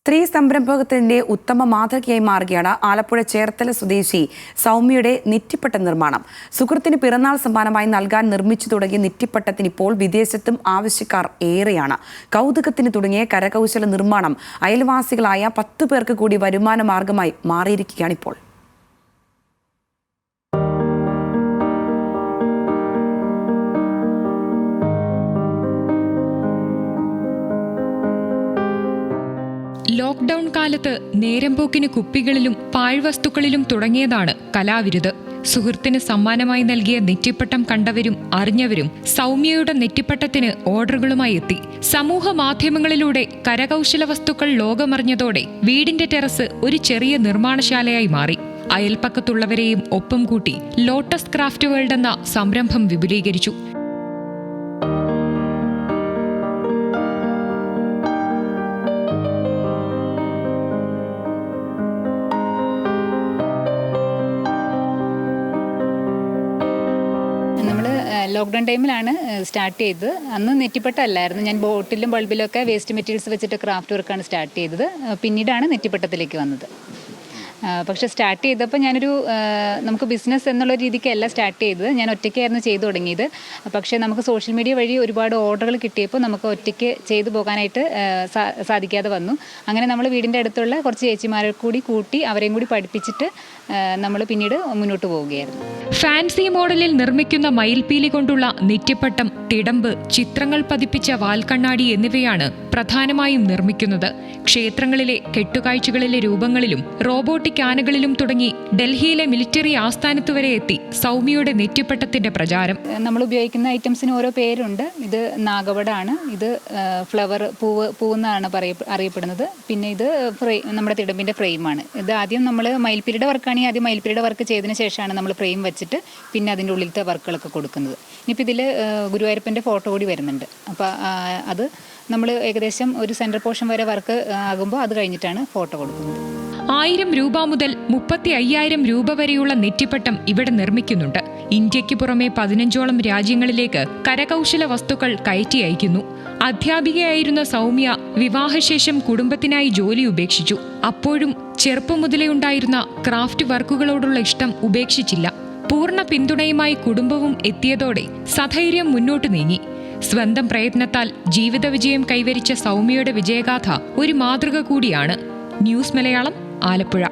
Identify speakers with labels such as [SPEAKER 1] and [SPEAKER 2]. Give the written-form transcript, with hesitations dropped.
[SPEAKER 1] സ്ത്രീ സംരംഭകത്തിന്റെ ഉത്തമ മാതൃകയായി മാറുകയാണ് ആലപ്പുഴ ചേർത്തല സ്വദേശി സൗമ്യയുടെ നെറ്റിപ്പട്ട നിർമ്മാണം. സുഹൃത്തിന് പിറന്നാൾ സമ്മാനമായി നൽകാൻ നിർമ്മിച്ചു തുടങ്ങിയ നെറ്റിപ്പട്ടത്തിന് ഇപ്പോൾ വിദേശത്തും ആവശ്യക്കാർ ഏറെയാണ്. കൗതുകത്തിന് തുടങ്ങിയ കരകൗശല നിർമ്മാണം അയൽവാസികളായ 10 പേർക്ക് കൂടി വരുമാന മാർഗമായി മാറിയിരിക്കുകയാണിപ്പോൾ.
[SPEAKER 2] ലോക്ക്ഡൌൺ കാലത്ത് നേരംപോക്കിന് കുപ്പികളിലും പാഴ്വസ്തുക്കളിലും തുടങ്ങിയതാണ് കലാവിരുത്. സുഹൃത്തിന് സമ്മാനമായി നൽകിയ നെറ്റിപ്പട്ടം കണ്ടവരും അറിഞ്ഞവരും സൗമ്യയുടെ നെറ്റിപ്പട്ടത്തിന് ഓർഡറുകളുമായി എത്തി. സമൂഹ മാധ്യമങ്ങളിലൂടെ കരകൗശല വസ്തുക്കൾ ലോകമറിഞ്ഞതോടെ വീടിന്റെ ടെറസ് ഒരു ചെറിയ നിർമ്മാണശാലയായി മാറി. അയൽപ്പക്കത്തുള്ളവരെയും ഒപ്പം കൂട്ടി ലോട്ടസ് ക്രാഫ്റ്റ് വേൾഡ് എന്ന സംരംഭം വിപുലീകരിച്ചു.
[SPEAKER 3] ലോക്ക്ഡൗൺ ടൈമിലാണ് സ്റ്റാർട്ട് ചെയ്തത്. അന്ന് നെറ്റിപ്പട്ട അല്ലായിരുന്നു. ഞാൻ ബോട്ടിലും ബൾബിലൊക്കെ വേസ്റ്റ് മെറ്റീരിയൽസ് വെച്ചിട്ട് ക്രാഫ്റ്റ് വർക്കാണ് സ്റ്റാർട്ട് ചെയ്തത്. പിന്നീടാണ് നെറ്റിപ്പട്ടത്തിലേക്ക് വന്നത്. പക്ഷേ സ്റ്റാർട്ട് ചെയ്തപ്പോൾ നമുക്ക് ബിസിനസ് എന്നുള്ള രീതിക്കല്ല സ്റ്റാർട്ട് ചെയ്തത്. ഞാൻ ഒറ്റയ്ക്കായിരുന്നു ചെയ്തു തുടങ്ങിയത്. പക്ഷേ നമുക്ക് സോഷ്യൽ മീഡിയ വഴി ഒരുപാട് ഓർഡറുകൾ കിട്ടിയപ്പോൾ നമുക്ക് ഒറ്റയ്ക്ക് ചെയ്തു പോകാനായിട്ട് സാധിക്കാതെ വന്നു. അങ്ങനെ നമ്മൾ വീടിൻ്റെ അടുത്തുള്ള കുറച്ച് ചേച്ചിമാരെ കൂടി കൂട്ടി അവരെയും കൂടി പഠിപ്പിച്ചിട്ട് നമ്മൾ പിന്നീട് മുന്നോട്ട് പോവുകയായിരുന്നു.
[SPEAKER 2] ഫാൻസി മോഡലിൽ നിർമ്മിക്കുന്ന മയിൽപീലി കൊണ്ടുള്ള നെറ്റിപ്പട്ടം, തിടമ്പ്, ചിത്രങ്ങൾ പതിപ്പിച്ച വാൽക്കണ്ണാടി എന്നിവയാണ് പ്രധാനമായും നിർമ്മിക്കുന്നത്. ക്ഷേത്രങ്ങളിലെ കെട്ടുകാഴ്ചകളിലെ രൂപങ്ങളിലും റോബോട്ടിക് ആനകളിലും തുടങ്ങി ഡൽഹിയിലെ മിലിറ്ററി ആസ്ഥാനത്ത് വരെ എത്തി സൗമ്യയുടെ നെറ്റിപ്പട്ടത്തിന്റെ പ്രചാരം.
[SPEAKER 3] നമ്മൾ ഉപയോഗിക്കുന്ന ഐറ്റംസിന് ഓരോ പേരുണ്ട്. ഇത് നാഗവടാണ്, ഇത് ഫ്ലവർ പൂവെന്നാണ് അറിയപ്പെടുന്നത്. പിന്നെ ഇത് നമ്മുടെ തിടമ്പിന്റെ ഫ്രെയിമാണ്. ഇത് ആദ്യം നമ്മൾ മയിൽപീലിയുടെ വർക്കാണെങ്കിൽ ആദ്യം മയിൽപീലിയുടെ വർക്ക് ചെയ്തതിന് ശേഷമാണ് നമ്മൾ ഫ്രെയിം വെച്ചിട്ട് പിന്നെ അതിൻ്റെ ഉള്ളിലത്തെ വർക്കുകളൊക്കെ കൊടുക്കുന്നത്. ഇനിയിപ്പോൾ ഇതിൽ ഗുരുവായൂരപ്പൻ്റെ ഫോട്ടോ കൂടി വരുന്നുണ്ട്. അപ്പോൾ അത് നമ്മൾ ഏകദേശം ഒരു സെൻറ്റർ പോർഷൻ വരെ വർക്ക് ആകുമ്പോൾ അത് കഴിഞ്ഞിട്ടാണ് ഫോട്ടോ കൊടുക്കുന്നത്.
[SPEAKER 2] 1000 രൂപ മുതൽ 35,000 രൂപ വരെയുള്ള നെറ്റിപ്പട്ടം ഇവിടെ നിർമ്മിക്കുന്നുണ്ട്. ഇന്ത്യയ്ക്ക് പുറമെ 15ഓളം രാജ്യങ്ങളിലേക്ക് കരകൗശല വസ്തുക്കൾ കയറ്റി അയക്കുന്നു. അധ്യാപികയായിരുന്ന സൗമ്യ വിവാഹശേഷം കുടുംബത്തിനായി ജോലി ഉപേക്ഷിച്ചു. അപ്പോഴും ചെറുപ്പം മുതലേ ഉണ്ടായിരുന്ന ക്രാഫ്റ്റ് വർക്കുകളോടുള്ള ഇഷ്ടം ഉപേക്ഷിച്ചില്ല. പൂർണ്ണ പിന്തുണയുമായി കുടുംബവും എത്തിയതോടെ സധൈര്യം മുന്നോട്ട് നീങ്ങി. സ്വന്തം പ്രയത്നത്താൽ ജീവിത വിജയം കൈവരിച്ച സൗമ്യയുടെ വിജയഗാഥ ഒരു മാതൃക കൂടിയാണ്. ന്യൂസ് മലയാളം, ആലപ്പുഴ.